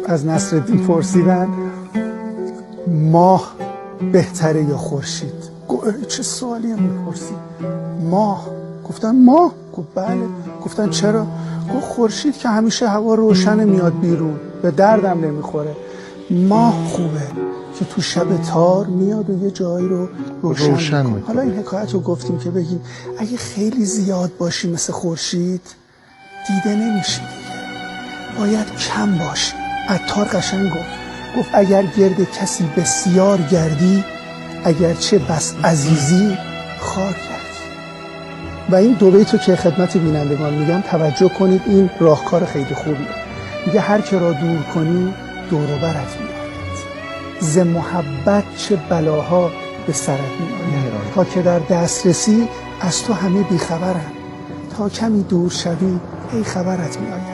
از نصرالدین پرسیدن ماه بهتره یا خورشید؟ چه سوالی هم میپرسی؟ ماه. گفتن ماه؟ گفت بله. گفتن چرا؟ گفت خورشید که همیشه هوا روشن میاد بیرون، به دردم نمیخوره. ماه خوبه که تو شب تار میاد و یه جایی رو روشن میکنه. حالا این حکایت رو گفتیم که بگیم اگه خیلی زیاد باشی مثل خورشید دیده نمیشی دیگه، باید کم باشی. عطار قشنگ گفت اگر گرد کسی بسیار گردی، اگرچه بس عزیزی خار کردی. و این دو بیتو که خدمت بینندگان میگم توجه کنید، این راهکار خیلی خوبیه. میگه هر که را دور کنی دور و برت میآید، ز محبت چه بلاها به سرت میآید. تا که در دسترسی از تو همه بیخبرن، تا کمی دور شوی ای خبرت میآید.